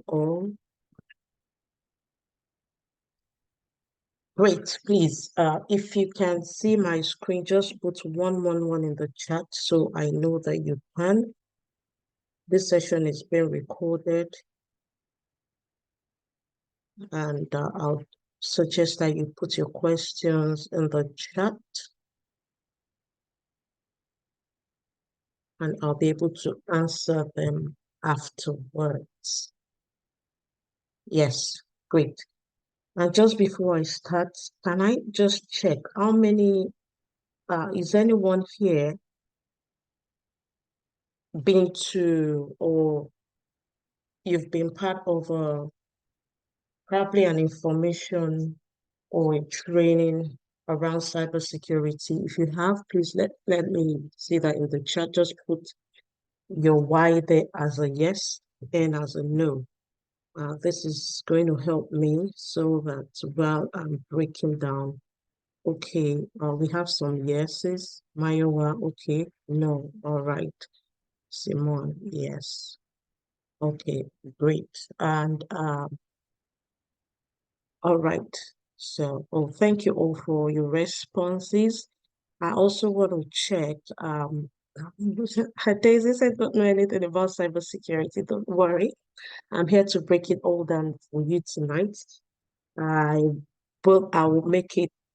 Oh, great. Please, if you can see my screen, just put 111 in the chat so I know that you can. This session is being recorded, and I'll suggest that you put your questions in the chat, and I'll be able to answer them afterwards. Yes, great. And just before I start, can I just check how many, is anyone here been to, or you've been part of probably an information or a training around cybersecurity? If you have, please let me see that in the chat. Just put your why there as a yes and as a no. This is going to help me so that while I'm breaking down, okay, we have some yeses. Mayowa, okay, no, all right. Simone, yes. Okay, great. And all right. So, thank you all for your responses. I also want to check, Daisy said don't know anything about cybersecurity. Don't worry. I'm here to break it all down for you tonight. I but I will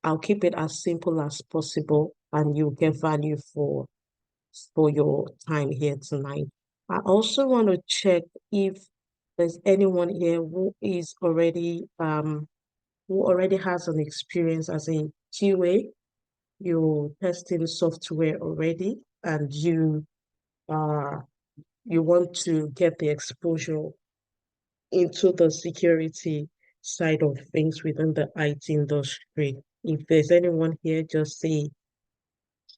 I'll keep it as simple as possible, and you'll get value for your time here tonight. I also want to check if there's anyone here who already has an experience as a QA. You're testing software already, and uh you want to get the exposure into the security side of things within the IT industry. If there's anyone here, just say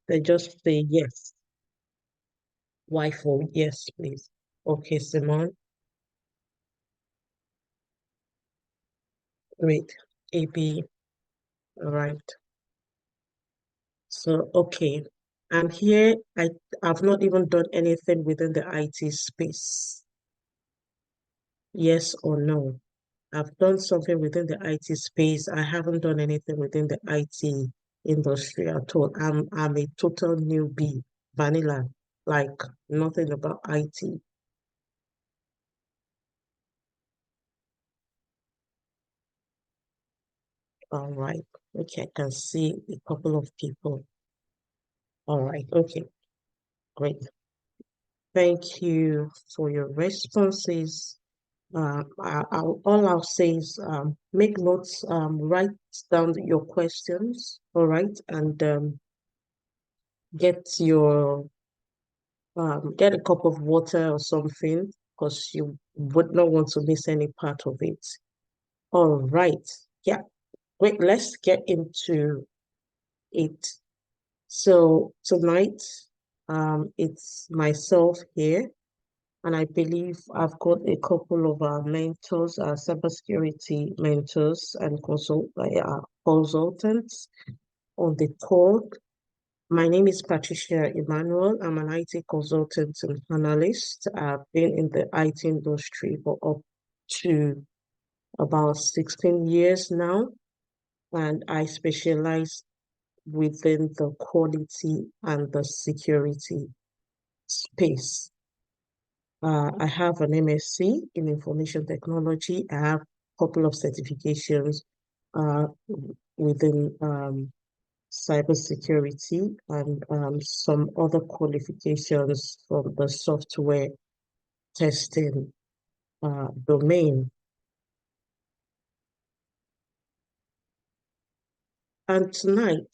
yes. Why for yes, please. Okay, Simon. Great. AB. All right. So okay. And here I've not even done anything within the IT space. Yes or no? I've done something within the IT space. I haven't done anything within the IT industry at all. I'm a total newbie, vanilla, like nothing about IT. All right. Okay, I can see a couple of people. All right. Okay, great. Thank you for your responses. All I'll say is make notes, write down your questions, all right, and get your get a cup of water or something because you would not want to miss any part of it. All right. Yeah. Wait, let's get into it. So tonight, it's myself here, and I believe I've got a couple of our mentors, our cybersecurity mentors and consultants on the call. My name is Patricia Emmanuel. I'm an IT consultant and analyst. I've been in the IT industry for up to about 16 years now, and I specialize within the quality and the security space. I have an MSc in information technology. I have a couple of certifications uh, within cybersecurity and some other qualifications from the software testing domain. And tonight,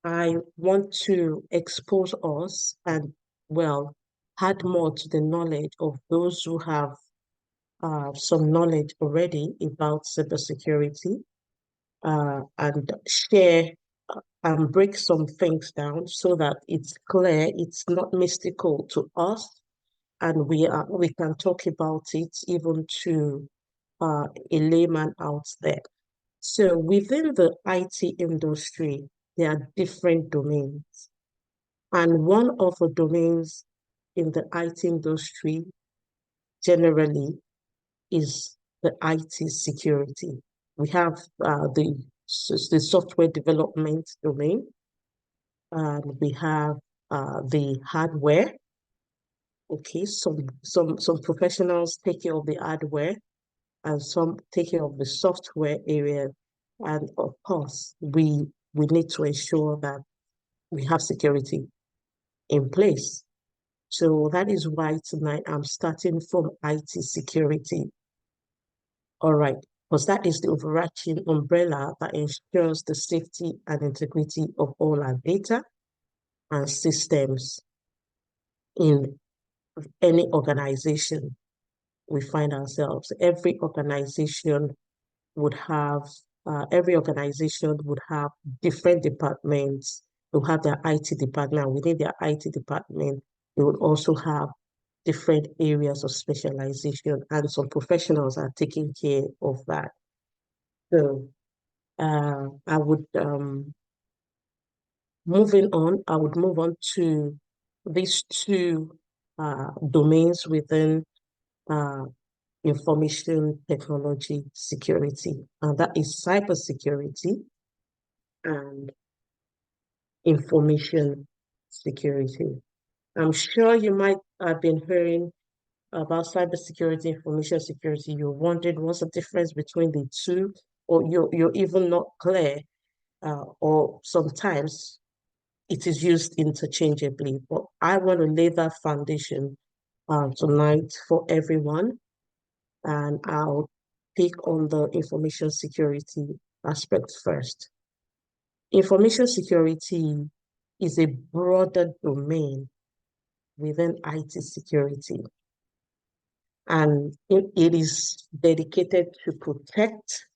I want to expose us and, well, add more to the knowledge of those who have some knowledge already about cybersecurity and share and break some things down so that it's clear, it's not mystical to us, and we can talk about it even to a layman out there. So within the IT industry, there are different domains. And one of the domains in the IT industry generally is the IT security. We have the software development domain, and we have the hardware. Okay, some professionals take care of the hardware, and some take care of the software area. And of course, we need to ensure that we have security in place. So that is why tonight I'm starting from IT security. All right, because that is the overarching umbrella that ensures the safety and integrity of all our data and systems in any organization we find ourselves. Every organization would have different departments. They'll have their IT department. Within their IT department, they would also have different areas of specialization, and some professionals are taking care of that. So I would I would move on to these two domains within information technology security, and that is cybersecurity and information security. I'm sure you might have been hearing about cybersecurity, information security. You're wondering what's the difference between the two, or you're even not clear, or sometimes it is used interchangeably. But I want to lay that foundation tonight for everyone, and I'll pick on the information security aspect first. Information security is a broader domain within IT security, and it is dedicated to protect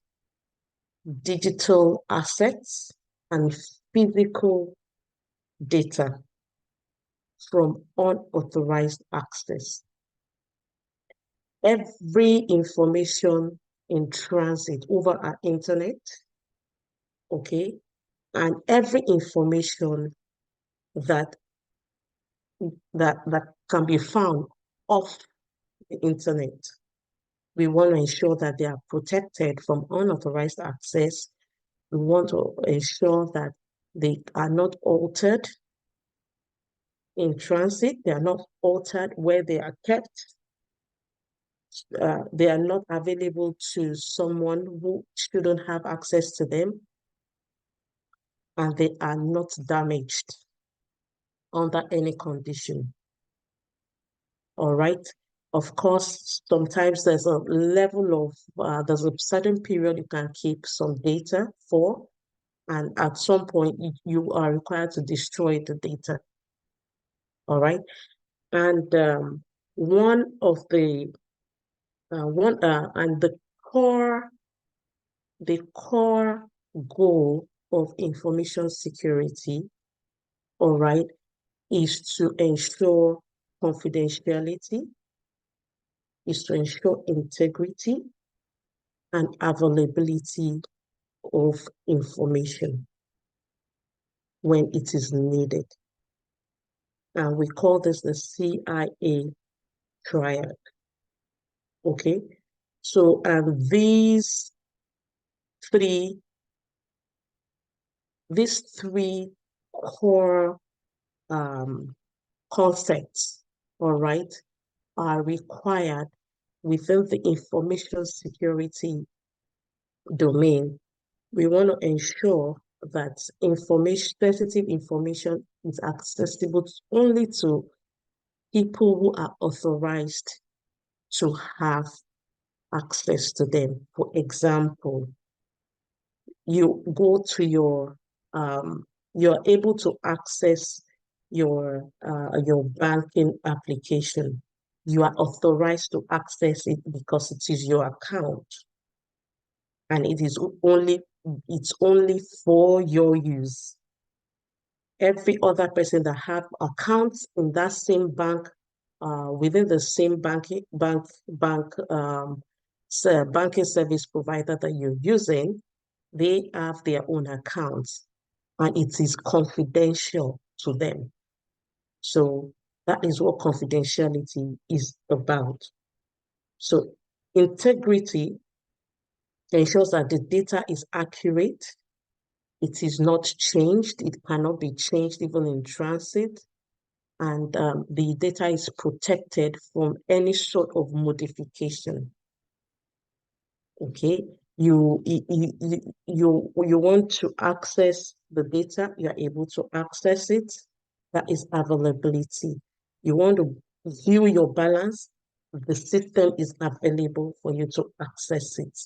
digital assets and physical data from unauthorized access. Every information in transit over our internet, okay, and every information that that can be found off the internet. We want to ensure that they are protected from unauthorized access. We want to ensure that they are not altered in transit. They are not altered where they are kept. They are not available to someone who shouldn't have access to them. And they are not damaged under any condition. All right. Of course, sometimes there's a level of, there's a certain period you can keep some data for, and at some point you are required to destroy the data. All right. And one of the, and the core goal of information security, all right, is to ensure confidentiality, is to ensure integrity and availability of information when it is needed. And we call this the CIA triad. Okay, so these three core concepts, all right, are required within the information security domain. We want to ensure that sensitive information is accessible only to people who are authorized to have access to them. For example, you go to you're able to access your banking application. You are authorized to access it because it is your account, and it's only for your use. Every other person that have accounts in that same bank, within the same banking service provider that you're using, they have their own accounts, and it is confidential to them. So that is what confidentiality is about. So Integrity ensures that the data is accurate, it is not changed, it cannot be changed even in transit, and the data is protected from any sort of modification. Okay, you want to access the data, you are able to access it. That is availability. You want to view your balance, the system is available for you to access it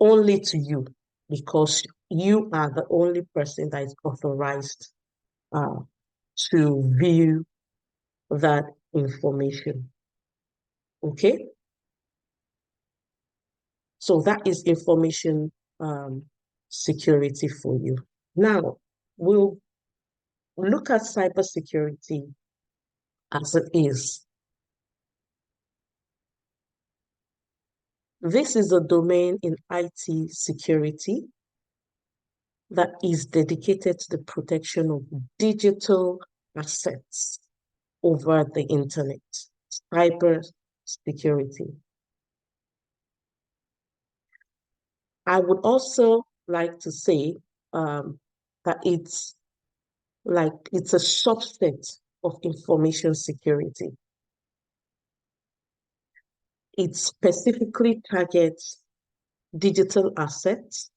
only to you, because you are the only person that is authorized uh, to view that information. Okay, so that is information security for you. Now, we'll look at cybersecurity as it is. This is a domain in IT security that is dedicated to the protection of digital assets over the internet. Cyber security. I would also like to say that it's a subset of information security. It specifically targets digital assets.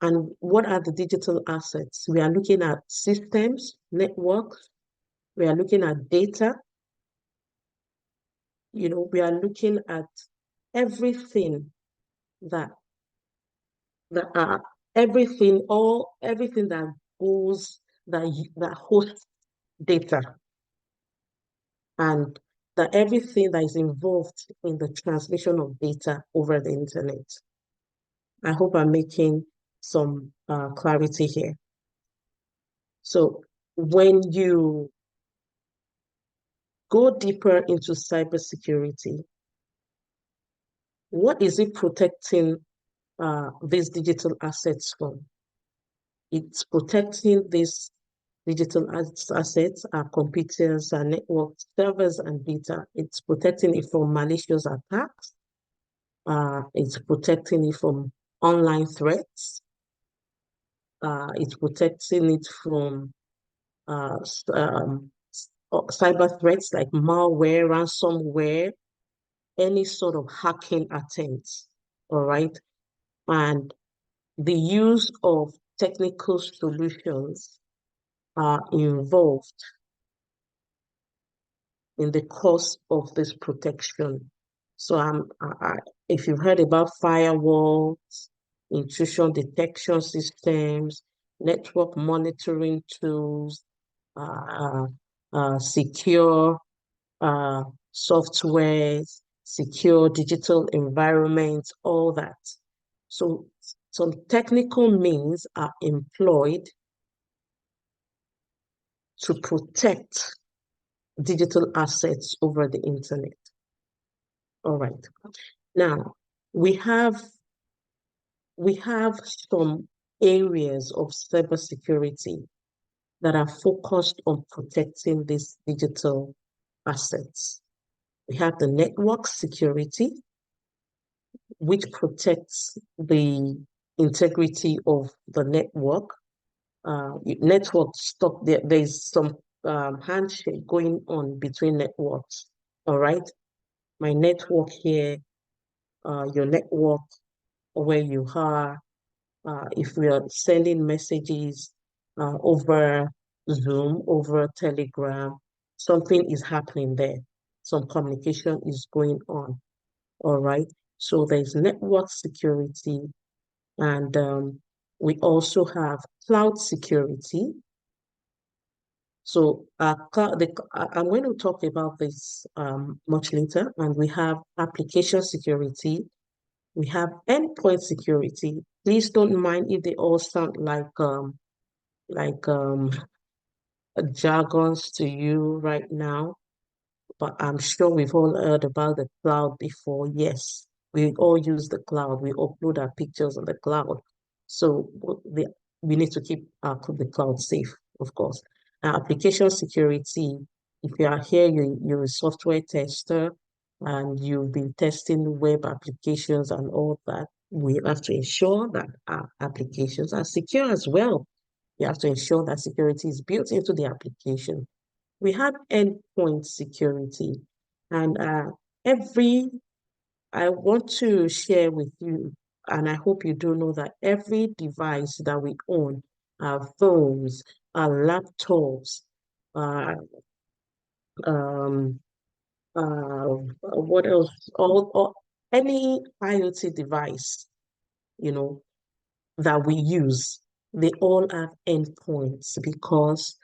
And what are the digital assets? We are looking at systems, networks, we are looking at data, we are looking at everything that that are everything that goes that hosts data, and that everything that is involved in the transmission of data over the internet. I hope I'm making some clarity here. So when you go deeper into cybersecurity, what is it protecting these digital assets from? It's protecting these digital assets, our computers, our network servers, and data. It's protecting it from malicious attacks. It's protecting it from online threats. It's protecting it from cyber threats like malware, ransomware, any sort of hacking attempts. All right. And the use of technical solutions are involved in the course of this protection. So if you've heard about firewalls, intrusion detection systems, network monitoring tools, secure softwares, secure digital environments, all that. So some technical means are employed to protect digital assets over the internet. All right. Now, we have some areas of cybersecurity that are focused on protecting these digital assets. We have the network security, which protects the integrity of the network. Network stop there. There's some handshake going on between networks. All right. My network here, your network where you are. If we are sending messages over Zoom, over Telegram, something is happening there. Some communication is going on. All right. So there's network security, and we also have cloud security. So I'm going to talk about this much later. And we have application security. We have endpoint security. Please don't mind if they all sound like jargons to you right now, but I'm sure we've all heard about the cloud before. Yes, we all use the cloud. We upload our pictures on the cloud. So we need to keep the cloud safe, of course. Now, application security, if you are here, you're a software tester, and you've been testing web applications and all that, we have to ensure that our applications are secure as well. We have to ensure that security is built into the application. We have endpoint security, and I want to share with you, and I hope you do know that every device that we own, our phones, our laptops, uh, um, what else? All any IoT device, you know, that we use, they all have endpoints because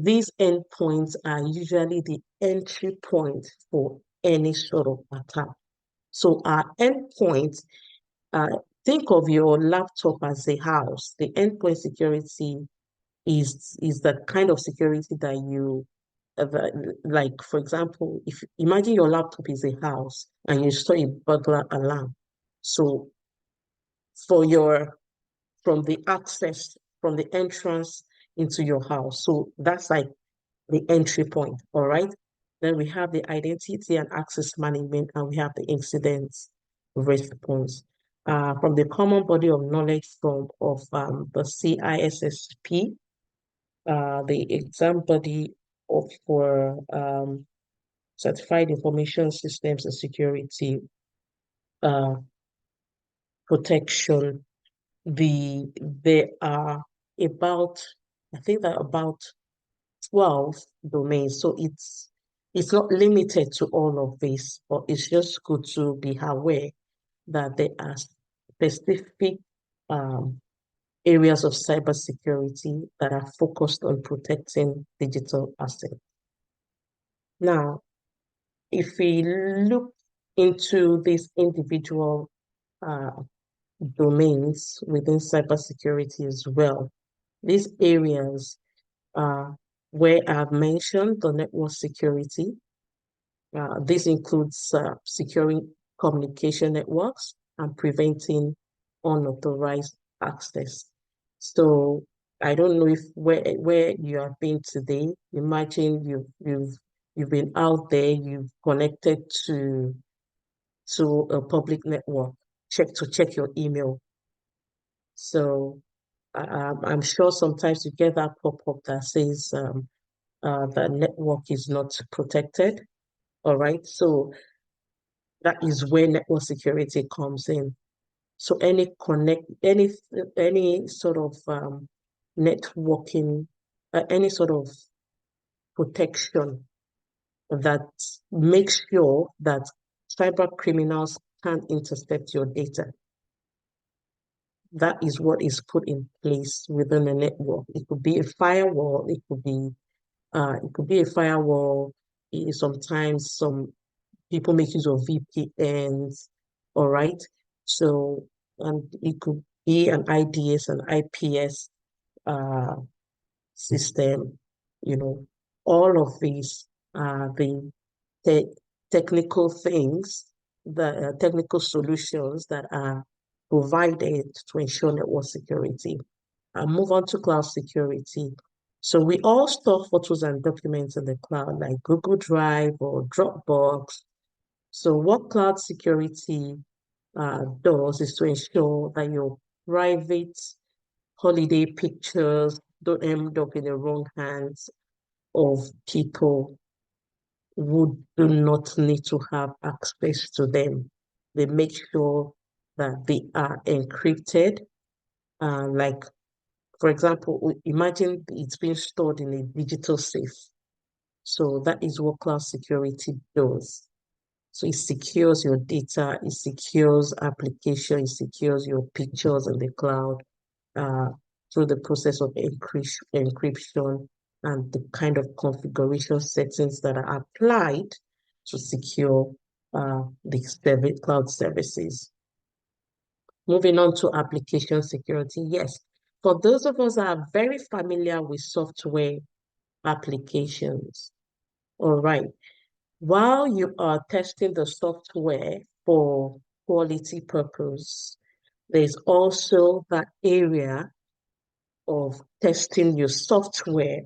these endpoints are usually the entry point for any sort of attack. So our endpoint, uh, think of your laptop as a house. The endpoint security is the kind of security that you like, for example, if imagine your laptop is a house and you store a burglar alarm. So for your from the access from the entrance into your house. So that's like the entry point, all right? Then we have the identity and access management, and we have the incidents response. From the common body of knowledge of the CISSP, the exam body for Certified Information Systems and Security uh, Protection, there are about, I think that about 12 domains. So it's not limited to all of this, but it's just good to be aware that there are specific um, areas of cybersecurity that are focused on protecting digital assets. Now, if we look into these individual uh, domains within cybersecurity as well, these areas where I've mentioned the network security. This includes securing communication networks and preventing unauthorized access. So I don't know if where you have been today. Imagine you've been out there, you've connected to a public network, check your email. So I'm sure sometimes you get that pop-up that says the network is not protected. All right. So that is where network security comes in. So any sort of networking, any sort of protection that makes sure that cyber criminals can't intercept your data. That is what is put in place within a network. It could be a firewall. It could be a firewall. Sometimes some people make use of VPNs, all right? So, and it could be an IDS, an IPS uh, system, you know, all of these are the te technical things, the technical solutions that are provided to ensure network security. I'll move on to cloud security. So we all store photos and documents in the cloud, like Google Drive or Dropbox. So what cloud security does is to ensure that your private holiday pictures don't end up in the wrong hands of people who do not need to have access to them. They make sure that they are encrypted. Like, for example, imagine it's being stored in a digital safe. So that is what cloud security does. So it secures your data, it secures application, it secures your pictures in the cloud uh, through the process of encryption and the kind of configuration settings that are applied to secure the cloud services. Moving on to application security, yes. For those of us that are very familiar with software applications, all right, while you are testing the software for quality purpose, there's also that area of testing your software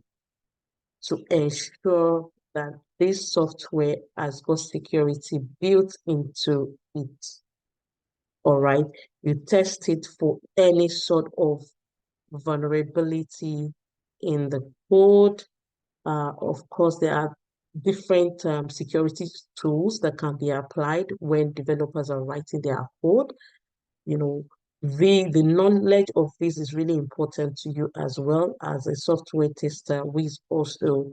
to ensure that this software has got security built into it. All right. You test it for any sort of vulnerability in the code. Of course, there are different security tools that can be applied when developers are writing their code. You know, the knowledge of this is really important to you as well as a software tester who is also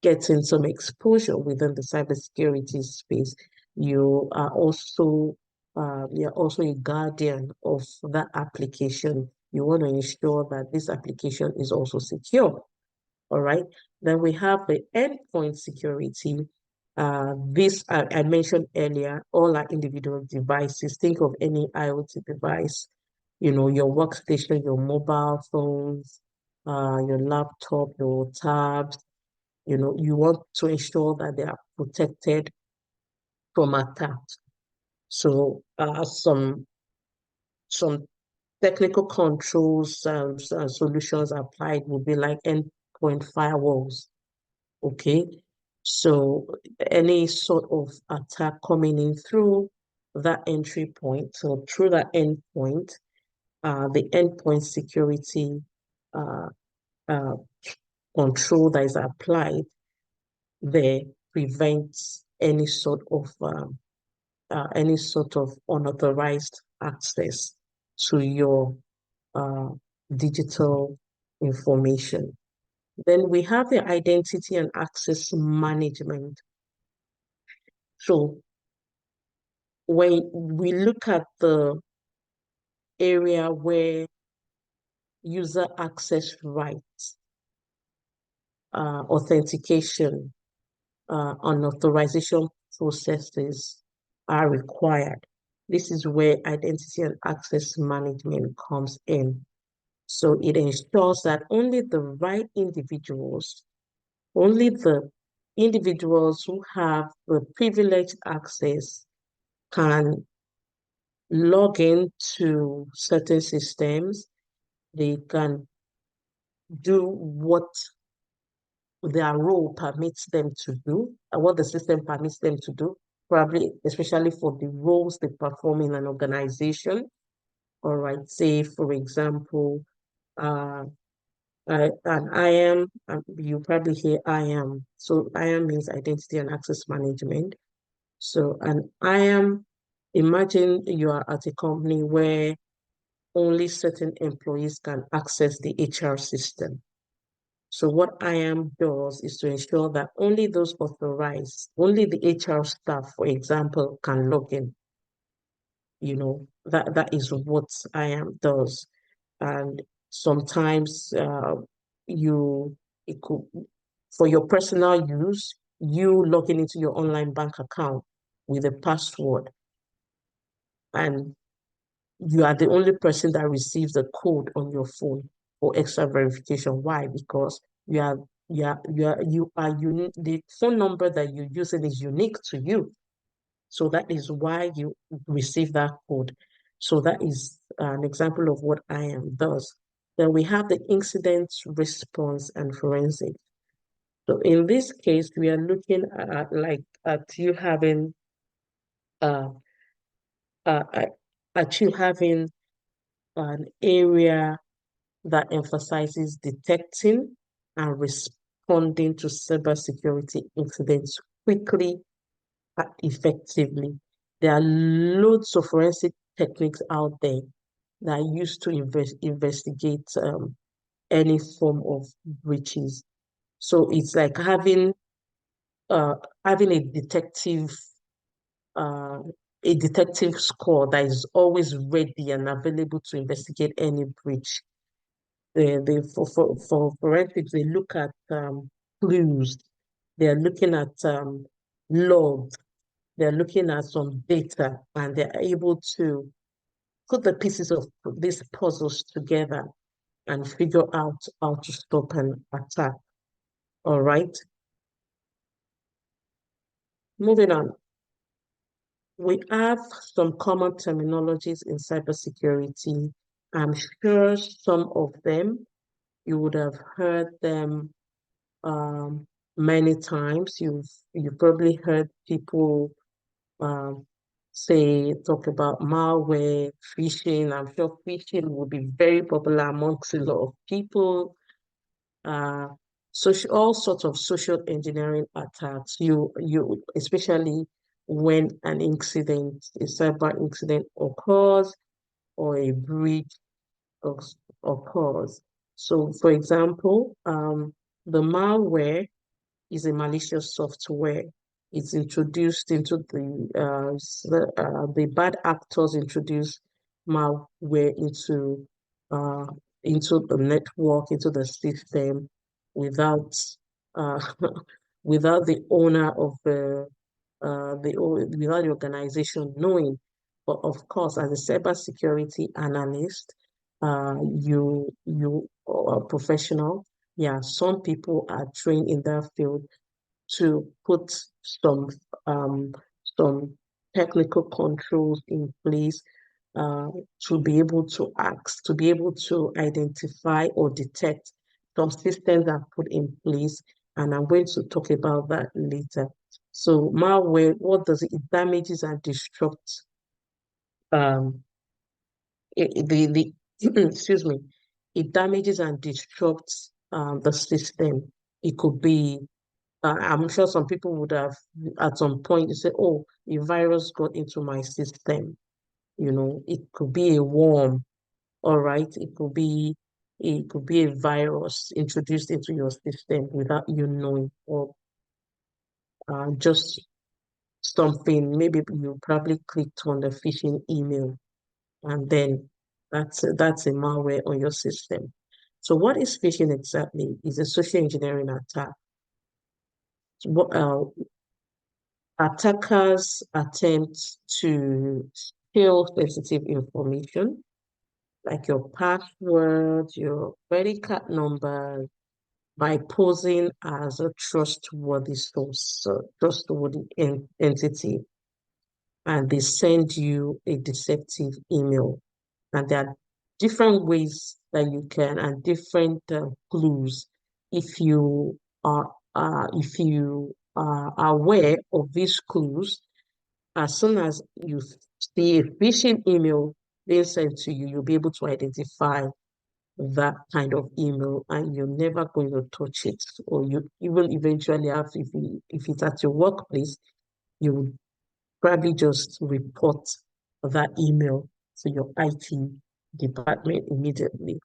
getting some exposure within the cybersecurity space. You're also a guardian of that application. You want to ensure that this application is also secure. All right. Then we have the endpoint security. This I mentioned earlier, all our individual devices. Think of any IoT device, your workstation, your mobile phones, your laptop, your tabs. You want to ensure that they are protected from attacks. So some technical controls and solutions applied would be like endpoint firewalls. Okay, so any sort of attack coming in through that entry point, so through that endpoint, the endpoint security uh, uh, control that is applied there prevents any sort of unauthorized access to your uh, digital information. Then we have the identity and access management. So when we look at the area where user access rights, authentication, and authorization processes are required, this is where identity and access management comes in. So it ensures that only the individuals who have the privileged access can log into certain systems. They can do what their role permits them to do, and what the system permits them to do, probably especially for the roles they perform in an organization. All right, say, for example, uh, an IAM, you probably hear IAM. So IAM means identity and access management. So an IAM, imagine you are at a company where only certain employees can access the HR system. So what IAM does is to ensure that only those authorized, only the HR staff, for example, can log in. That is what IAM does. And sometimes you it could for your personal use, you logging into your online bank account with a password, and you are the only person that receives the code on your phone for extra verification. Why? Because you are unique. The phone number that you're using is unique to you. So that is why you receive that code. So that is an example of what IAM does. Then we have the incident response and forensic. So in this case, we are looking at you having uh, uh, at you having an area that emphasizes detecting and responding to cybersecurity incidents quickly and effectively. There are loads of forensic techniques out there that are used to investigate any form of breaches. So it's like uh, having uh, a detective squad that is always ready and available to investigate any breach. For forensics, they look at clues. They're looking at logs. They're looking at some data, and they're able to put the pieces of these puzzles together and figure out how to stop an attack. All right. Moving on. We have some common terminologies in cybersecurity. I'm sure some of them you would have heard them many times. You've probably heard people um, talk about malware, phishing. I'm sure phishing will be very popular amongst a lot of people. Uh, all sorts of social engineering attacks. You especially when an incident, a cyber incident occurs or a breach occurs. So, for example, the malware is a malicious software. It's introduced into the bad actors introduce malware uh, into the network, into the system without uh, without the owner of without the organization knowing. But of course, as a cybersecurity analyst, you are a professional. Yeah, some people are trained in that field to put some um, some technical controls in place uh, to be able to ask, to be able to identify or detect some systems are put in place. And I'm going to talk about that later. So malware, what does it? It damages and disrupts um, the excuse me, it damages and disrupts the system. It could be I'm sure some people would have at some point say, "Oh, a virus got into my system." You know, it could be a worm, all right. It could be a virus introduced into your system without you knowing, or just something. Maybe you probably clicked on the phishing email, and then that's a malware on your system. So, what is phishing exactly? Is a social engineering attack. What Attackers attempt to steal sensitive information like your password, your credit card number, by posing as a trustworthy source, trustworthy entity, and they send you a deceptive email. And there are different ways that you can, and different clues. If you are aware of these clues, as soon as you see a phishing email being sent to you, you'll be able to identify that kind of email, and you're never going to touch it. Or you will eventually have, if it's at your workplace, you will probably just report that email to your IT department immediately.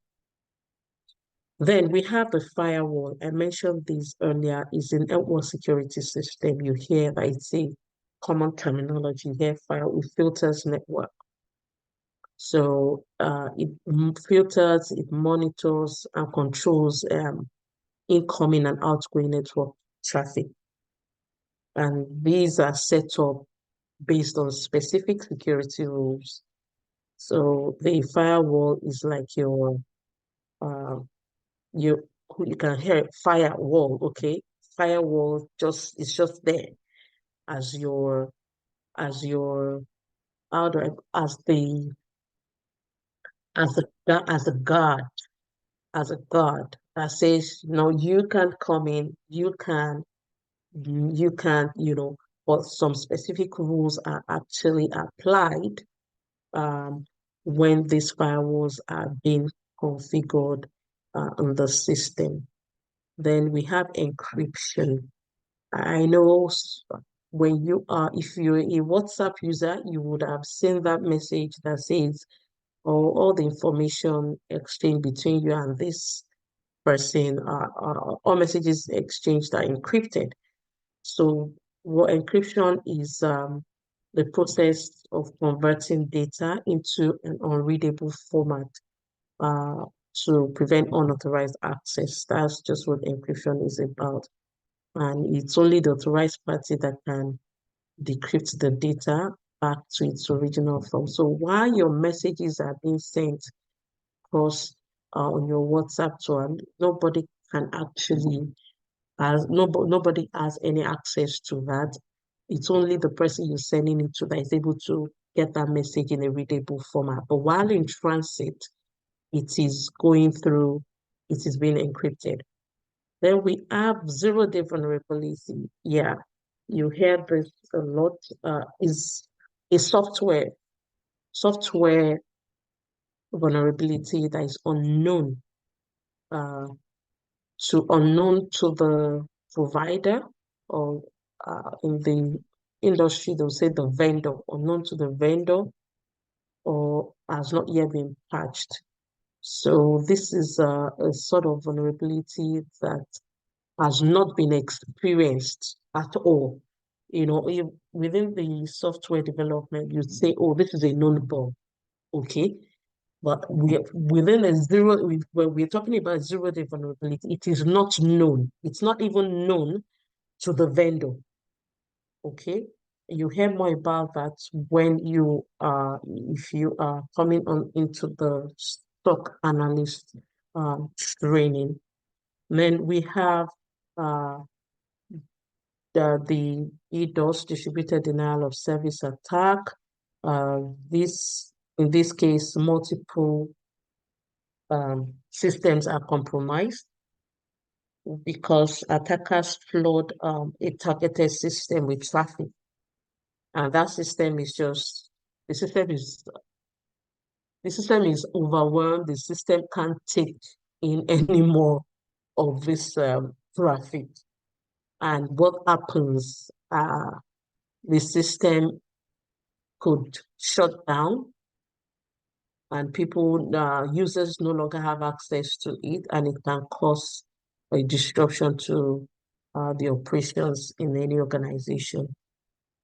Then we have the firewall. I mentioned this earlier, is a network security system. You hear that it's a common terminology here, firewall. It filters network. So it filters, it monitors and controls incoming and outgoing network traffic. And these are set up based on specific security rules. So the firewall is like uh, you you can hear it, firewall, okay? Firewall just is just there as your how do I as a guard, as a guard that says, no, you can't come in, you can't, but some specific rules are actually applied when these firewalls are being configured on the system. Then we have encryption. I know when if you're a WhatsApp user, you would have seen that message that says, "Oh, all the information exchanged between you and this person, all messages exchanged are encrypted." So, what encryption is the process of converting data into an unreadable format uh, to prevent unauthorized access. That's just what encryption is about. And it's only the authorized party that can decrypt the data back to its original form. So while your messages are being sent across on your WhatsApp to nobody can actually nobody has any access to that. It's only the person you're sending it to that is able to get that message in a readable format. But while in transit, it is going through, it is being encrypted. Then we have zero-day vulnerability. Yeah, you hear this a lot. Is a software vulnerability that is uh, unknown to the provider, or in the industry they'll say the vendor, unknown to the vendor, or has not yet been patched. So this is a sort of vulnerability that has not been experienced at all. You know, within the software development, you'd say, oh, this is a known bug. Okay. But within a when we're talking about zero-day vulnerability, it is not known. It's not even known to the vendor. Okay. You hear more about that when if you are coming on into the stock analyst training. Then we have uh, the EDOS, distributed denial of service attack. Uh, in this case, multiple systems are compromised because attackers flood a targeted system with traffic, and that system is just the system is overwhelmed. The system can't take in any more of this traffic. And what happens? The system could shut down, and users no longer have access to it, and it can cause a disruption to the operations in any organization.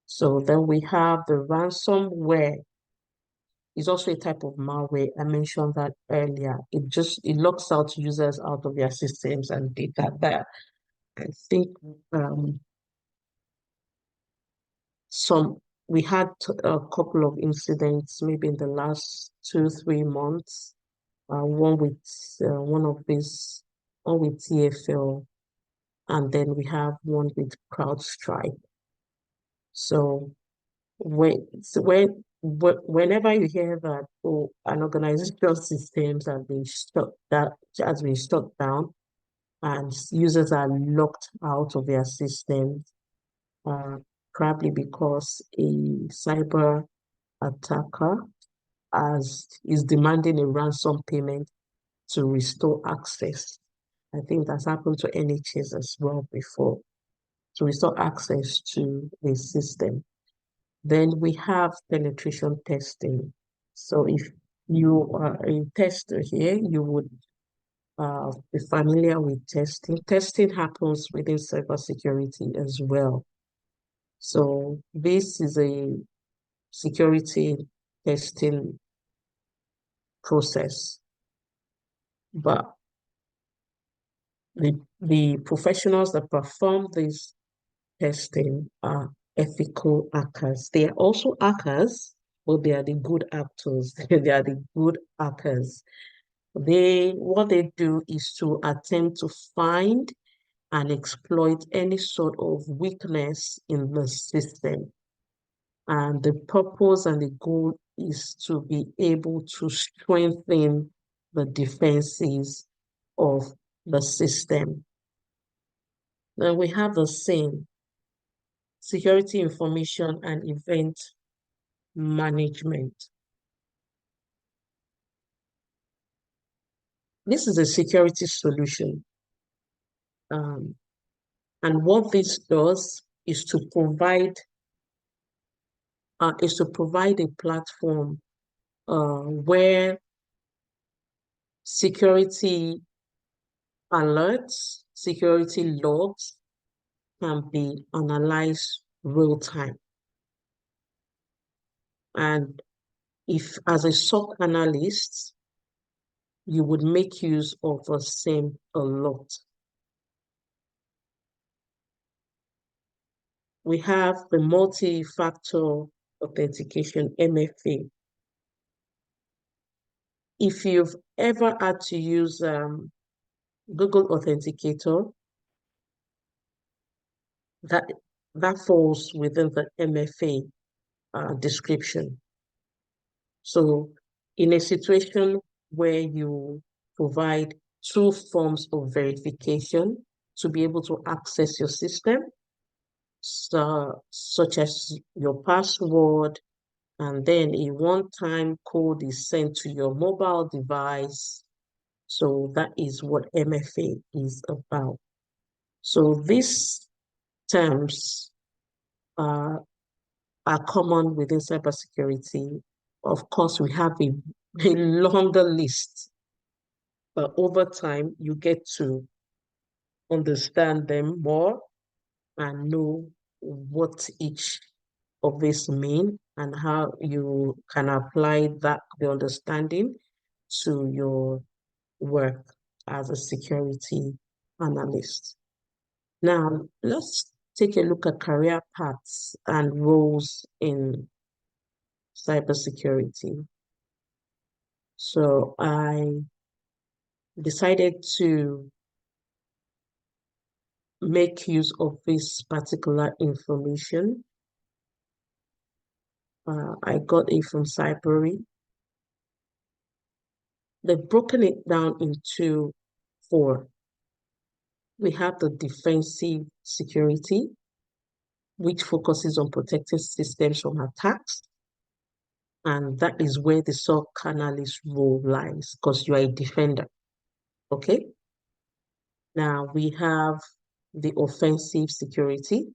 So then we have the ransomware. Is also a type of malware. I mentioned that earlier. It locks out users out of their systems and data there. I think um, some we had a couple of incidents maybe in the last 2, 3 months. One with one with TFL, and then we have one with CrowdStrike. So whenever you hear that, oh, an organization's systems have been shut down and users are locked out of their systems, uh, probably because a cyber attacker is demanding a ransom payment to restore access. I think that's happened to NHS as well before, to restore access to the system. Then we have penetration testing. So if you are a tester here, you would be familiar with testing. Testing happens within cybersecurity as well. So this is a security testing process, but the professionals that perform this testing are ethical hackers. They are also hackers, but they are the good actors. They are the good hackers. What they do is to attempt to find and exploit any sort of weakness in the system. And the purpose and the goal is to be able to strengthen the defenses of the system. Then we have the same security information and event management. This is a security solution. And what this does is to provide a platform where security alerts, security logs can be analyzed real time. And if, as a SOC analyst, you would make use of the same a lot. We have the multi-factor authentication, MFA. If you've ever had to use Google Authenticator, that falls within the MFA description. So in a situation where you provide two forms of verification, to be able to access your system, so, such as your password, and then a one-time code is sent to your mobile device. So that is what MFA is about. So these terms are common within cybersecurity. Of course, we have a longer list, but over time, you get to understand them more and know what each of these mean and how you can apply the understanding to your work as a security analyst. Now, let's take a look at career paths and roles in cybersecurity. So I decided to make use of this particular information. I got it from Cybery. They've broken it down into four. We have the defensive security, which focuses on protecting systems from attacks. And that is where the SOC analyst role lies, because you are a defender. Okay? Now we have the offensive security.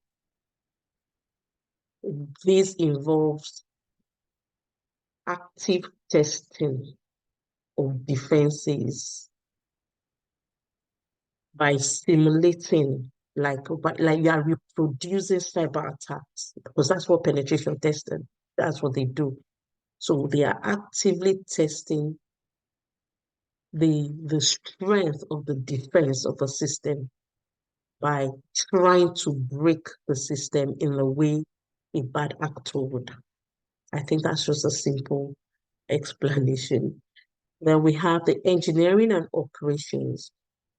This involves active testing of defenses by simulating, like you are reproducing cyber attacks, because that's what penetration testing, that's what they do. So they are actively testing the strength of the defense of a system by trying to break the system in the way a bad actor would. I think that's just a simple explanation. Then we have the engineering and operations.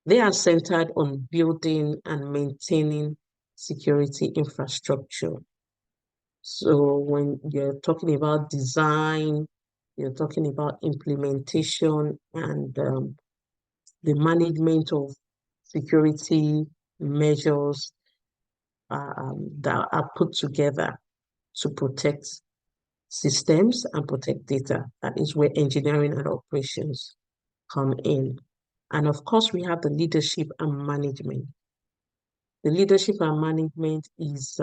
They are centered on building and maintaining security infrastructure. So when you're talking about design, you're talking about implementation and the management of security measures that are put together to protect systems and protect data. That is where engineering and operations come in. And of course, we have the leadership and management. The leadership and management is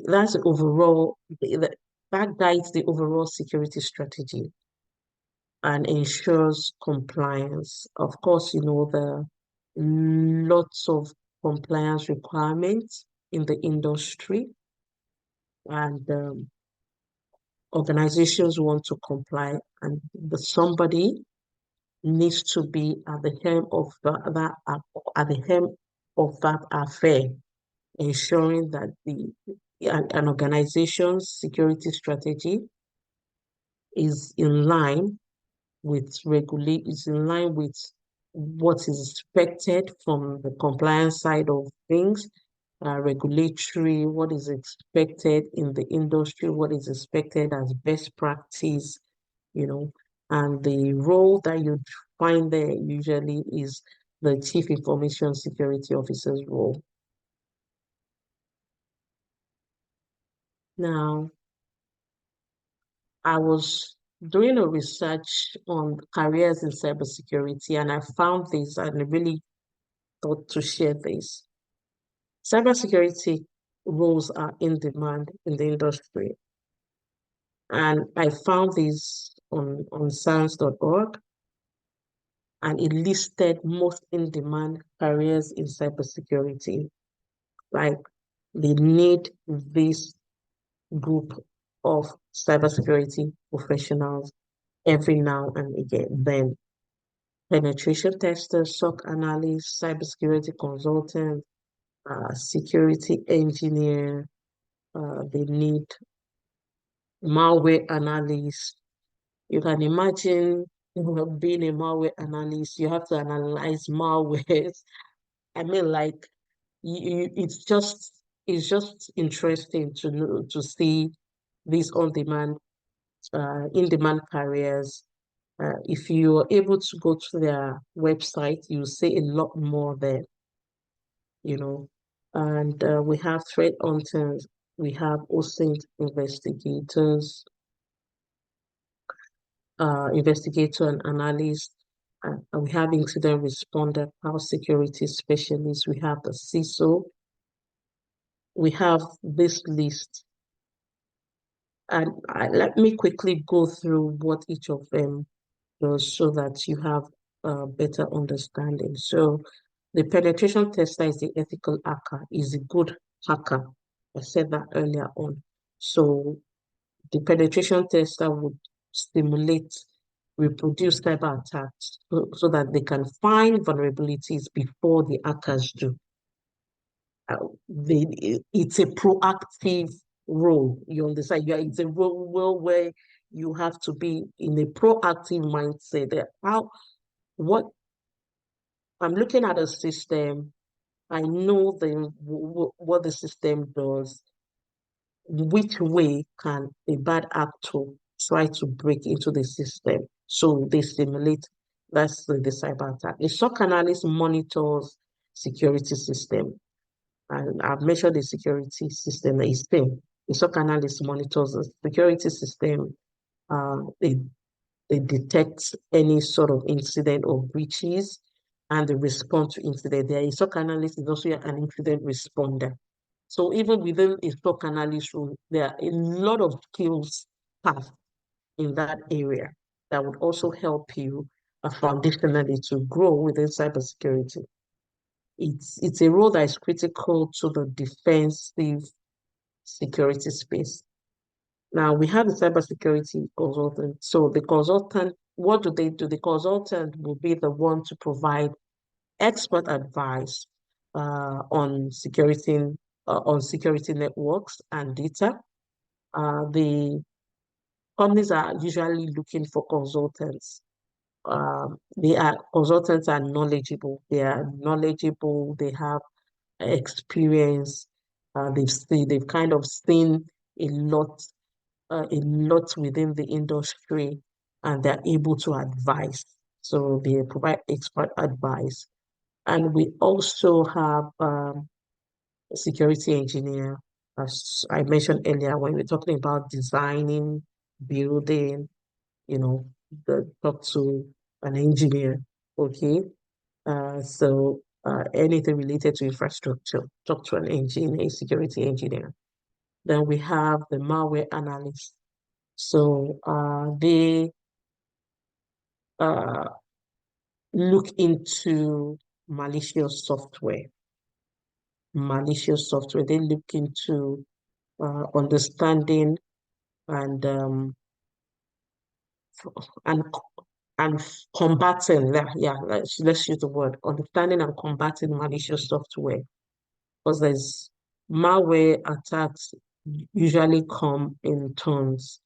that's the overall that guides the overall security strategy and ensures compliance. Of course, you know the lots of compliance requirements in the industry, and organizations want to comply, and somebody needs to be at the helm of at the helm of that affair, ensuring that an organization's security strategy is in line is in line with what is expected from the compliance side of things, regulatory, what is expected in the industry, what is expected as best practice, you know, and the role that you find there usually is the Chief Information Security Officer's role. Now, I was doing a research on careers in cybersecurity, and I found this and I really thought to share this. Cybersecurity roles are in demand in the industry. And I found this on science.org, and it listed most in-demand careers in cybersecurity. Like they need this group of cybersecurity professionals every now and again. Then penetration testers, SOC analysts, cybersecurity consultants, security engineer. They need malware analysts. You can imagine being a malware analyst, you have to analyze malwares. I mean, like, it's just interesting to know, to see these in-demand careers. If you are able to go to their website, you'll see a lot more there. and we have threat hunters, we have OSINT investigators, investigator and analyst, and we have incident responder, cloud security specialists, we have the CISO, we have this list. And let me quickly go through what each of them does so that you have a better understanding. So the penetration tester is the ethical hacker, is a good hacker. I said that earlier on. So the penetration tester would stimulate, reproduce cyber attacks so that they can find vulnerabilities before the hackers do. It's a proactive role. You understand? It's a role where you have to be in a proactive mindset. What I'm looking at a system, I know what the system does. Which way can a bad actor try to break into the system? So they simulate. That's the cyber attack. A SOC analyst monitors security system. And I've measured the security system is same. The SOC analyst monitors the security system. They detect any sort of incident or breaches, and they respond to incident. There, a SOC analyst is also an incident responder. So even within a SOC analyst role, there are a lot of skills paths in that area that would also help you foundationally to grow within cybersecurity. It's a role that is critical to the defensive security space. Now we have the cybersecurity consultant. So the consultant, what do they do? The consultant will be the one to provide expert advice on security networks and data. The companies are usually looking for consultants. Consultants are knowledgeable. They are knowledgeable. They have experience. They've kind of seen a lot within the industry, and they're able to advise. So they provide expert advice. And we also have a security engineer, as I mentioned earlier, when we're talking about designing, building, talk to an engineer, okay? So anything related to infrastructure, talk to an engineer, a security engineer. Then we have the malware analyst. So they uh, look into malicious software. Malicious software. They look into understanding and and and combating. Yeah, let's use the word understanding and combating malicious software, because there's malware attacks usually come in tons.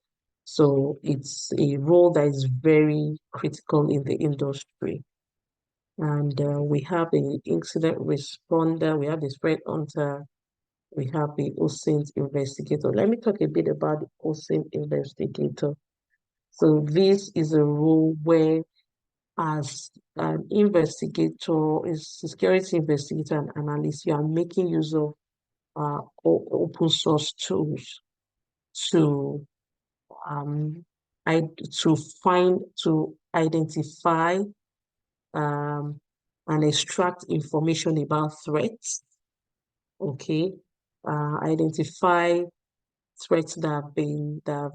So it's a role that is very critical in the industry. And we have the incident responder, we have the threat hunter, we have the OSINT investigator. Let me talk a bit about the OSINT investigator. So this is a role where, as an investigator, a security investigator and analyst, you are making use of open source tools to um, to identify and extract information about threats. Okay, identify threats that have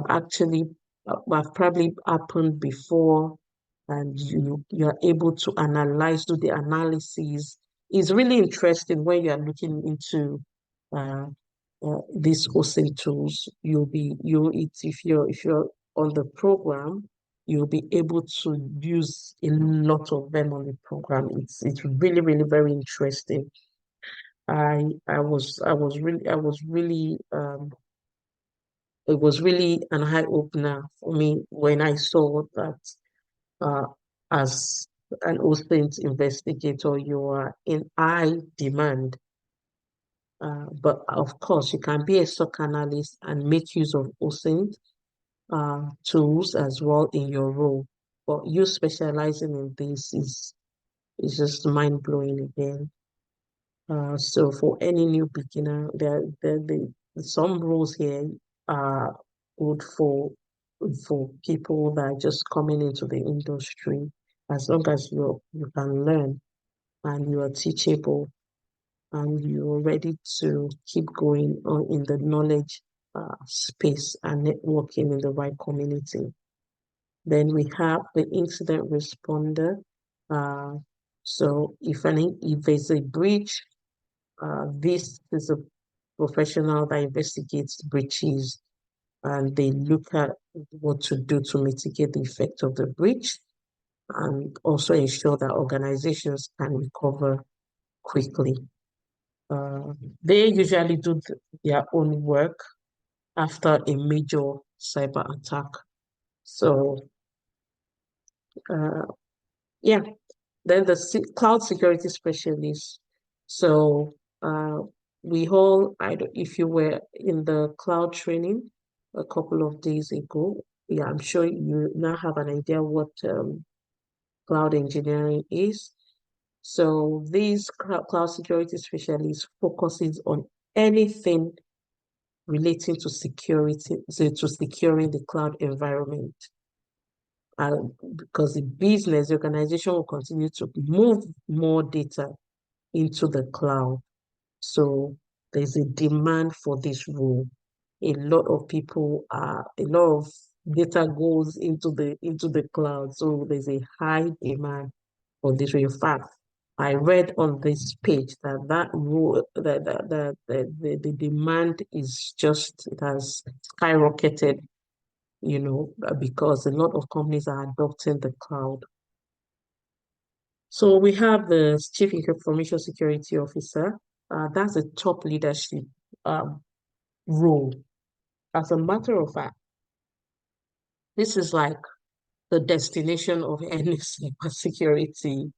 actually have probably happened before, and you're able to do the analysis. It's really interesting when you are looking into uh, these hosting tools. If you're on the program, you'll be able to use a lot of them on the program. It's really, really very interesting. It was really an eye opener for me when I saw that uh, as an OSINT investigator, you are in high demand. But of course, you can be a SOC analyst and make use of OSINT tools as well in your role. But you specializing in this It's just mind-blowing again. So for any new beginner, some rules here are good for people that are just coming into the industry. As long as you can learn and you are teachable and you're ready to keep going on in the knowledge space and networking in the right community. Then we have the incident responder. Uh, so if there's a breach, this is a professional that investigates breaches and they look at what to do to mitigate the effect of the breach and also ensure that organizations can recover quickly. Uh, they usually do their own work after a major cyber attack. So, uh, yeah, then the cloud security specialist. So, we all, if you were in the cloud training a couple of days ago, yeah, I'm sure you now have an idea what cloud engineering is. So, these cloud security specialists focuses on anything relating to security, to securing the cloud environment. Because the organization will continue to move more data into the cloud. So there's a demand for this role. A lot of data goes into the cloud. So there's a high demand for this role. In fact, I read on this page that role the demand is just it has skyrocketed, because a lot of companies are adopting the cloud. So we have the Chief Information Security Officer. That's a top leadership um, role. As a matter of fact, this is like the destination of any cybersecurity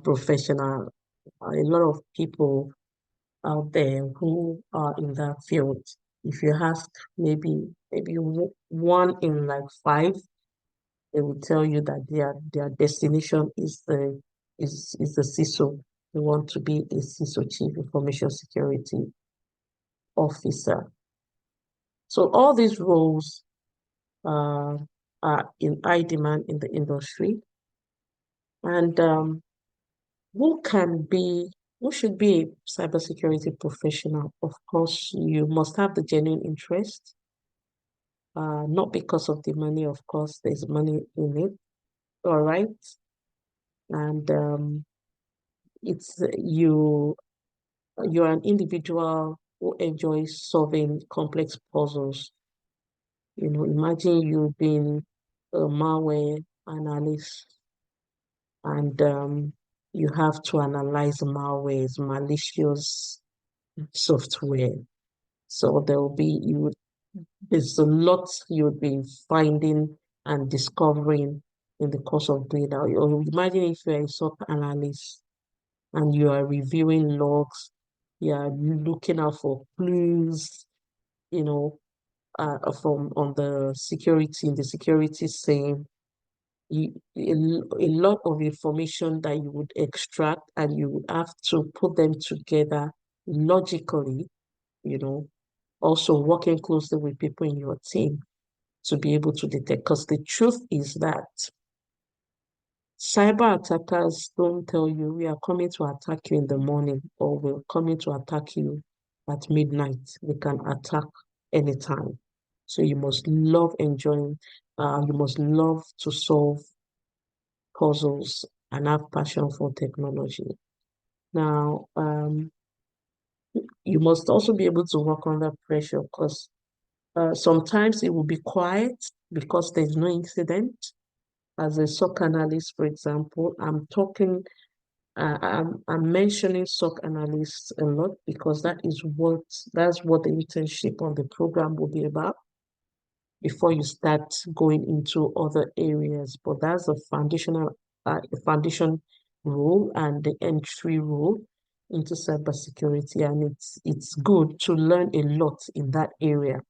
professional. A lot of people out there who are in that field. If you ask maybe one in like five, they will tell you that their destination is the CISO. They want to be a CISO, Chief Information Security Officer. So all these roles uh, are in high demand in the industry. And who can be who should be a cybersecurity professional? Of course, you must have the genuine interest, not because of the money, of course, there's money in it, all right? And it's you're an individual who enjoys solving complex puzzles. Imagine you being a malware analyst and you have to analyze malware's malicious software. So there's a lot you'll be finding and discovering in the course of doing that. Or imagine if you're a SOC analyst and you are reviewing logs, you are looking out for clues, you know, from on the security saying a lot of information that you would extract and you would have to put them together logically, you know, also working closely with people in your team to be able to detect. Because the truth is that cyber attackers don't tell you we are coming to attack you in the morning or we're coming to attack you at midnight. They can attack anytime. So you must love to solve puzzles and have passion for technology. Now, you must also be able to work under pressure because sometimes it will be quiet because there's no incident. As a SOC analyst, for example, I'm mentioning SOC analysts a lot because that's what the internship on the program will be about before you start going into other areas. But that's a foundation role and the entry role into cybersecurity, and it's good to learn a lot in that area.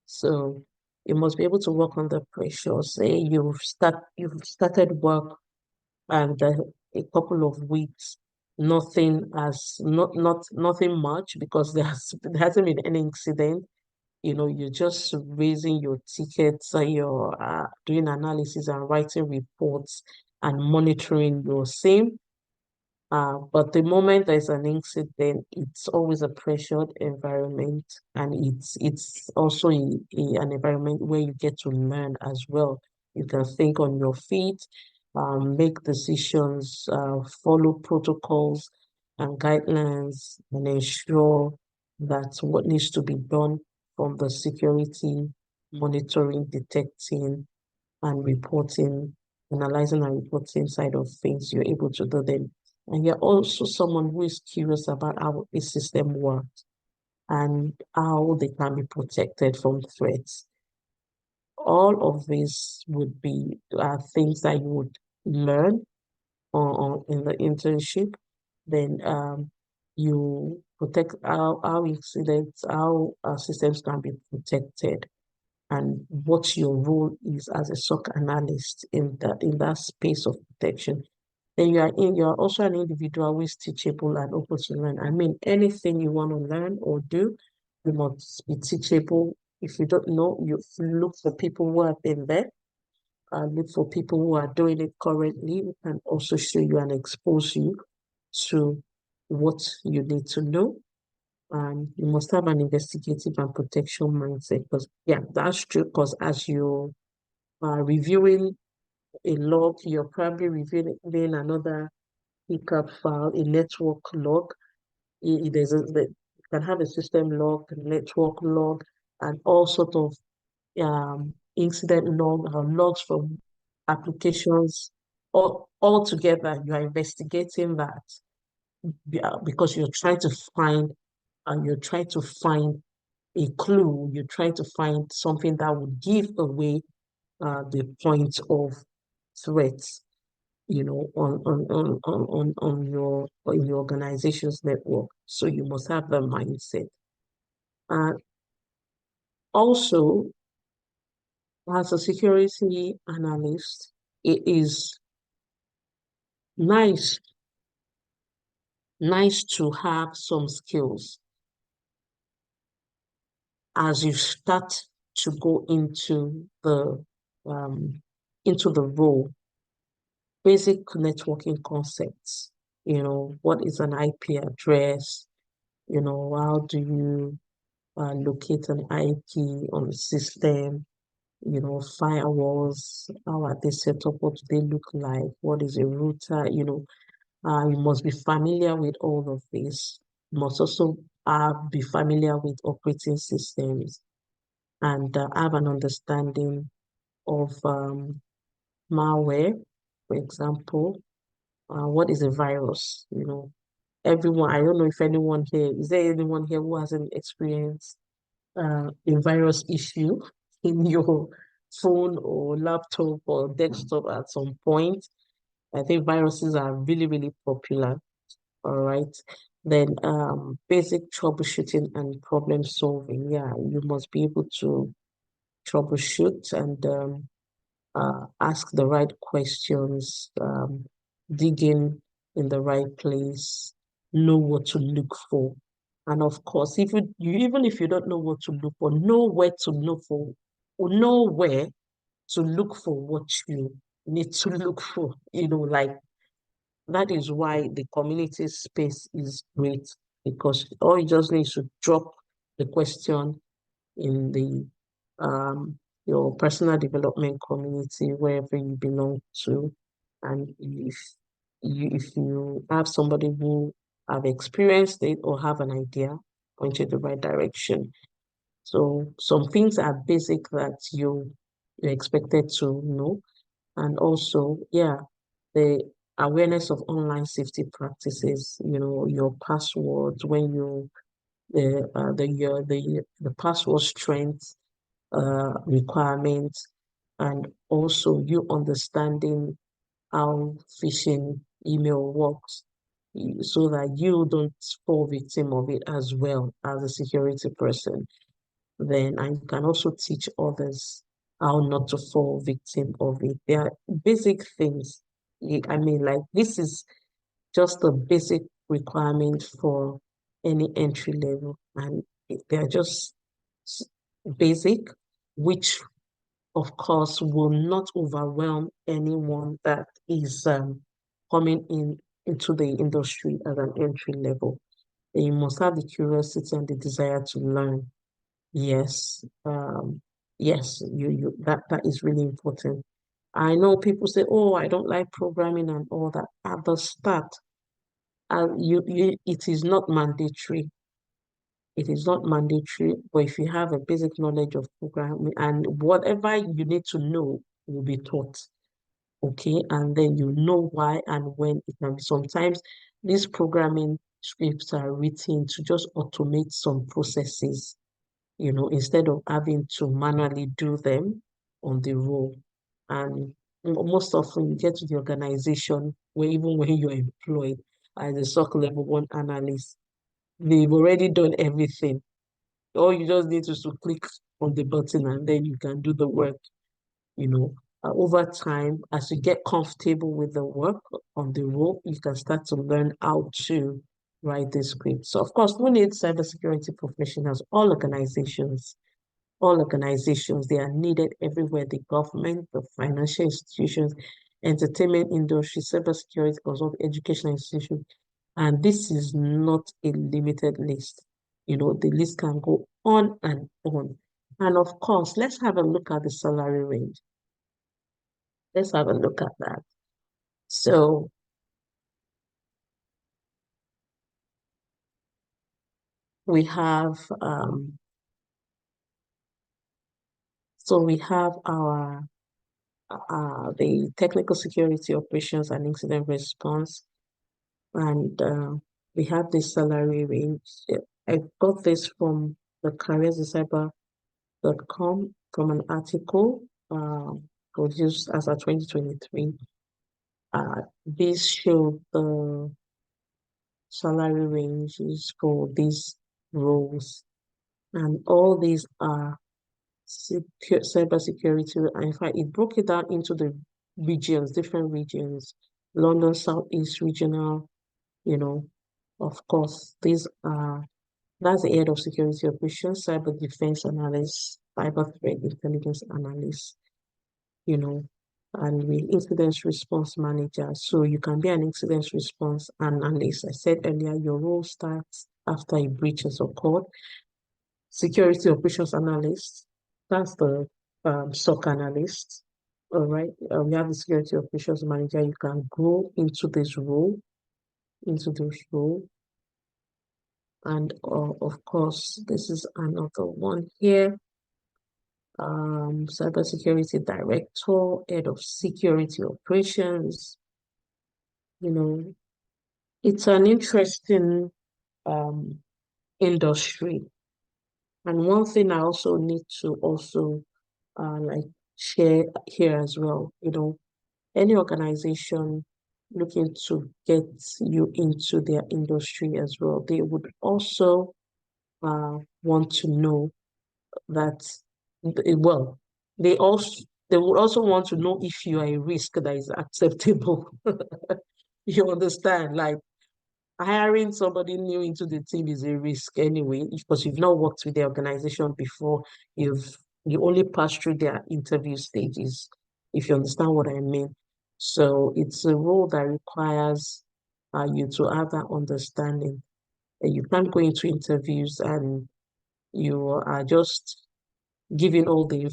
So you must be able to work under pressure. Say you've started work and a couple of weeks, nothing much because there hasn't been any incident. You're just raising your tickets, you're doing analysis and writing reports and monitoring your same. But the moment there's an incident, it's always a pressured environment, and it's also an environment where you get to learn as well. You can think on your feet, make decisions, follow protocols and guidelines, and ensure that what needs to be done from the security, monitoring, detecting, and reporting, analyzing and reporting side of things, you're able to do them. And you're also someone who is curious about how a system works and how they can be protected from threats. All of this would be things that you would learn in the internship. Then you protect how incidents, how systems can be protected, and what your role is as a SOC analyst in that space of protection. Then you're also an individual who is teachable and open to learn. I mean, anything you want to learn or do, you must be teachable. If you don't know, you look for people who have been there, look for people who are doing it currently, and also show you and expose you to what you need to know. And you must have an investigative and protection mindset, because yeah, that's true. Because as you are reviewing a log, you're probably reviewing another pickup file, a network log. You can have a system log, a network log, and all sort of incident log or logs from applications. All together, you are investigating that because you're trying to find a clue. You're trying to find something that would give away the point of threats, on your in your organization's network. So you must have the mindset. Also, as a security analyst, it is nice to have some skills as you start to go um, into the role. Basic networking concepts. What is an IP address? How do you locate an IP on the system? Firewalls, how are they set up? What do they look like? What is a router? You must be familiar with all of this. You must also be familiar with operating systems and have an understanding of malware, for example. What is a virus? Everyone, I don't know if anyone here, is there anyone here who hasn't experienced a virus issue in your phone or laptop or desktop at some point? I think viruses are really, really popular. All right. Then basic troubleshooting and problem solving. Yeah, you must be able to troubleshoot and ask the right questions, dig in the right place, know what to look for. And of course, even if you don't know what to look for, know where to look for, or know where to look for what you need to look for. Like that is why the community space is great, because all you just need to drop the question in the your personal development community, wherever you belong to. And if you have somebody who have experienced it or have an idea, point you in the right direction. So some things are basic that you're expected to know. And also, yeah, the awareness of online safety practices, your passwords, when you the password strength requirements, and also you understanding how phishing email works, so that you don't fall victim of it as well as a security person. Then I can also teach others how not to fall victim of it. They are basic things I mean, like, this is just a basic requirement for any entry level, and they're just basic, which of course will not overwhelm anyone that is coming into the industry at an entry level. And you must have the curiosity and the desire to learn. Yes, yes, that is really important. I know people say, "Oh, I don't like programming and all that." At the start, it is not mandatory. It is not mandatory, but if you have a basic knowledge of programming and whatever you need to know will be taught, okay? And then you know why and when it can be. Sometimes these programming scripts are written to just automate some processes, instead of having to manually do them on the roll. And most often you get to the organization where even when you're employed as a SOC level one analyst, they've already done everything. All you just need is to click on the button and then you can do the work, you know. Over time, as you get comfortable with the work on the role, you can start to learn how to write the script. So, of course, we need cybersecurity professionals, all organizations, they are needed everywhere, the government, the financial institutions, entertainment industry, cybersecurity consult, educational institutions. And this is not a limited list. The list can go on and on. And of course, let's have a look at the salary range. Let's have a look at that. So we have our the technical security operations and incident response, and we have this salary range. I got this from the careerscyber.com from an article produced as of 2023. This showed the salary ranges for these roles, and all these are cybersecurity. In fact, it broke it down into the regions, different regions, London Southeast Regional, of course, that's the head of security operations, cyber defense analyst, cyber threat intelligence analyst, you know, and the incident response manager. So you can be an incident response analyst. I said earlier, your role starts after a breach has occurred. Security operations analyst, that's the SOC analyst. All right. We have the security operations manager. You can grow into this role, And of course, this is another one here. Cybersecurity director, head of security operations. It's an interesting industry. And one thing I also need to also like share here as well, any organization looking to get you into their industry as well, they would also want to know that, well, they would also want to know if you are a risk that is acceptable. You understand? Like, hiring somebody new into the team is a risk anyway, because you've not worked with the organization before. You only pass through their interview stages, if you understand what I mean. So it's a role that requires you to have that understanding. You can't go into interviews and you are just giving all the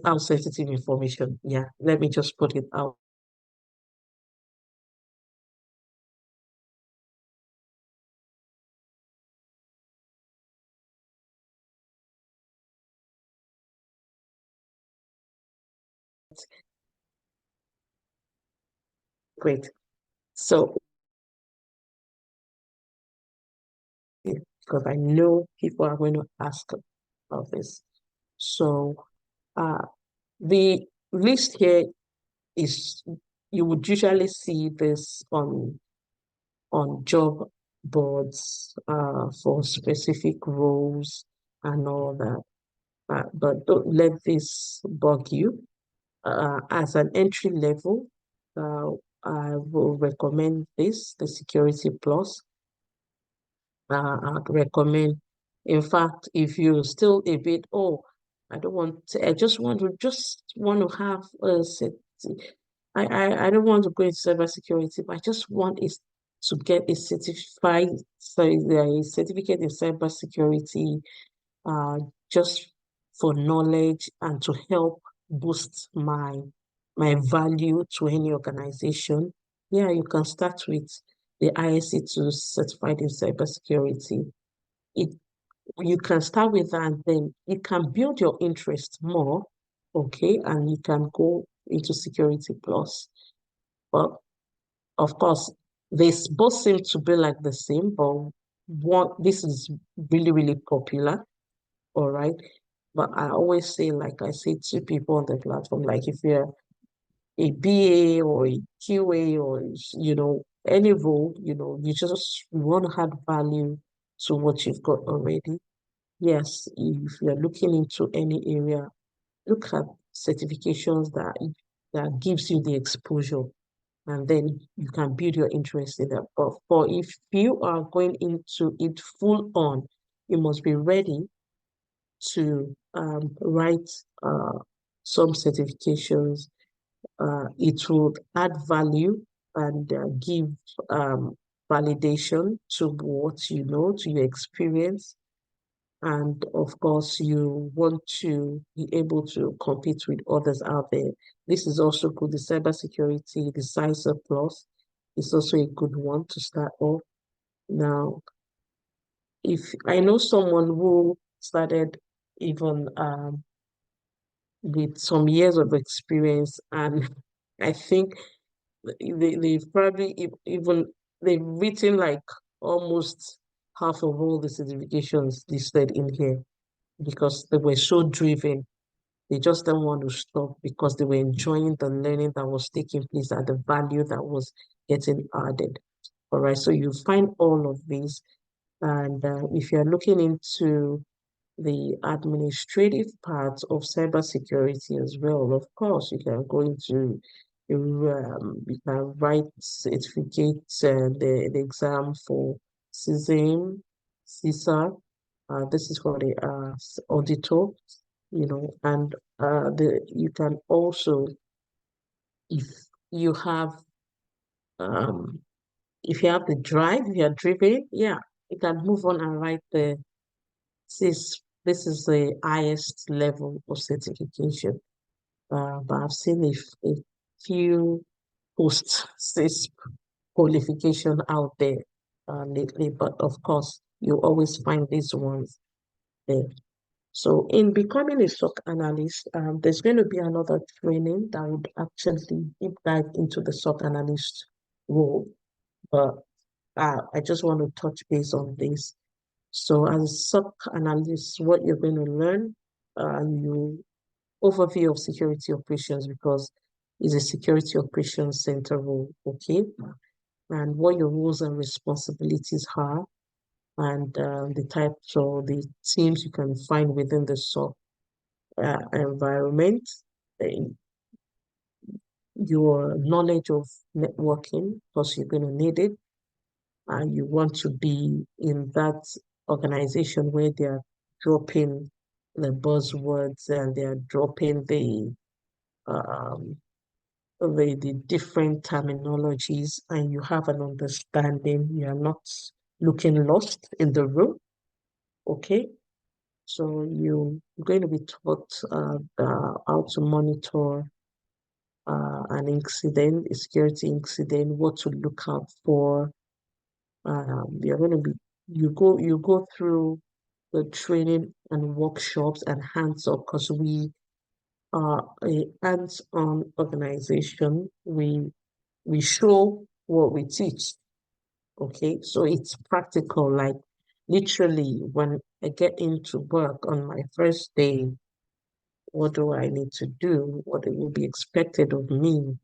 out sensitive information. Yeah, let me just put it out. Great. So, because I know people are going to ask about this. So, uh, the list here is, you would usually see this on job boards for specific roles and all that. But don't let this bug you. As an entry level, I will recommend this, the Security Plus. I'd recommend. In fact, if you're still a bit, oh, I just want to have I don't want to go into cybersecurity, but I just want is to get a a certificate in cybersecurity, uh, just for knowledge and to help boost my value to any organization. Yeah, you can start with the ISC2 certified in cybersecurity. It You can start with that, and then it can build your interest more, okay, and you can go into Security Plus. But of course, they both seem to be like the same, but one this is really, really popular, all right. But I always say, like I say to people on the platform, like if you're a BA or a QA or any role, you just want to add value to what you've got already. Yes, if you're looking into any area, look at certifications that gives you the exposure, and then you can build your interest in that. But if you are going into it full on, you must be ready to write some certifications. It will add value and give um, validation to what you know, to your experience. And of course, you want to be able to compete with others out there. This is also good. The cybersecurity, the CISO Plus is also a good one to start off. Now, if I know someone who started even with some years of experience, and I think they've probably even they've written like almost half of all the certifications listed in here because they were so driven. They just didn't want to stop because they were enjoying the learning that was taking place and the value that was getting added. All right, so you find all of these, and if you're looking into the administrative part of cybersecurity as well. Of course, you can go into you can write certificates and the exam for CISM, CISA. This is for the auditor, and you can also, if you have um if you have the drive, if you're driven, yeah, you can move on and write this is the highest level of certification. But I've seen a few post CISP qualification out there lately, but of course, you always find these ones there. So in becoming a SOC analyst, there's going to be another training that would actually deep dive into the SOC analyst role. But I just want to touch base on this. So as a SOC analyst, what you're going to learn, you overview of security operations because it's a security operations center role, okay? And what your roles and responsibilities are, and the types or the teams you can find within the SOC environment, uh, your knowledge of networking, because you're going to need it, and you want to be in that organization where they are dropping the buzzwords and they are dropping um, the different terminologies, and you have an understanding. You are not looking lost in the room, okay? So you're going to be taught how to monitor an incident, a security incident, what to look out for. You're going to be you go through the training and workshops and hands-on because we are a hands-on organization. We show what we teach. Okay, so it's practical. Like literally, when I get into work on my first day, what do I need to do? What will be expected of me?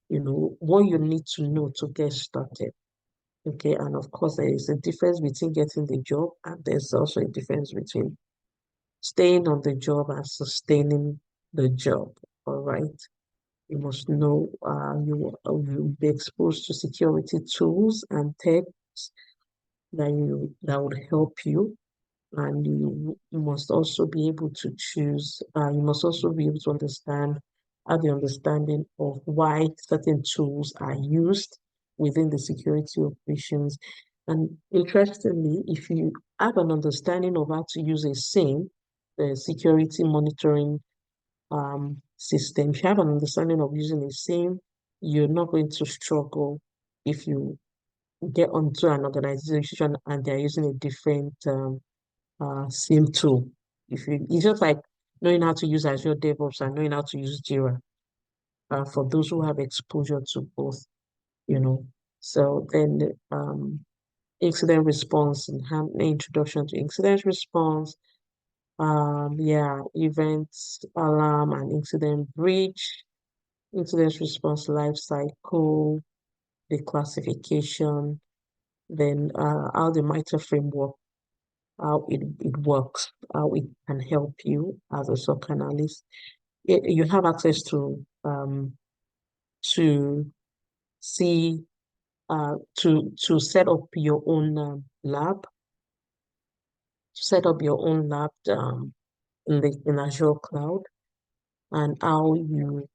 What you need to know to get started. Okay, and of course, there is a difference between getting the job, and there's also a difference between staying on the job and sustaining the job. All right. You must know you will be exposed to security tools and techs that would help you. And you must also be able to choose, you must also be able to have the understanding of why certain tools are used within the security operations. And interestingly, if you have an understanding of how to use a SIM, the security monitoring system, if you have an understanding of using a SIM, you're not going to struggle if you get onto an organization and they're using a different SIM tool. It's just like knowing how to use Azure DevOps and knowing how to use Jira. For those who have exposure to both, you know. So then, incident response and introduction to incident response. Yeah, events, alarm, and incident breach, incident response life cycle, the classification, then how the MITRE framework, how it works, how it can help you as a SOC analyst. You have access to see to set up your own lab, set up your own lab in Azure Cloud, and how you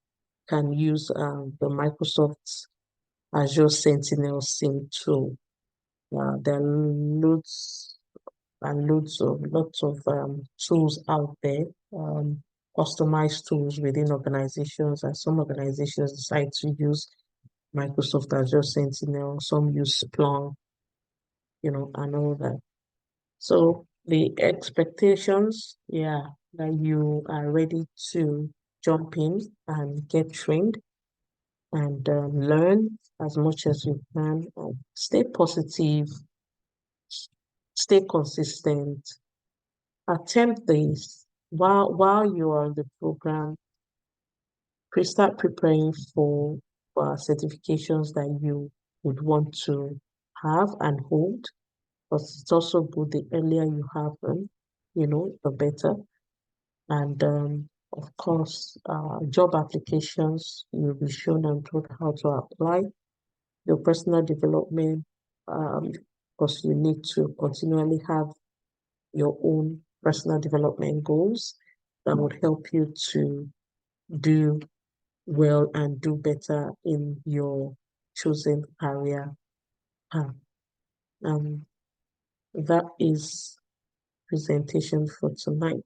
can use the Microsoft Azure Sentinel SIM tool. There are lots of tools out there, customized tools within organizations, and some organizations decide to use Microsoft Azure Sentinel, some use Splunk, and all that. So the expectations, yeah, that you are ready to jump in and get trained and learn as much as you can. Stay positive, stay consistent, attempt this while you are on the program. Start preparing for certifications that you would want to have and hold. Because it's also good the earlier you have them, the better. And of course, job applications, you'll be shown and told how to apply your personal development, because you need to continually have your own personal development goals that would help you to do well and do better in your chosen career path. That is presentation for tonight.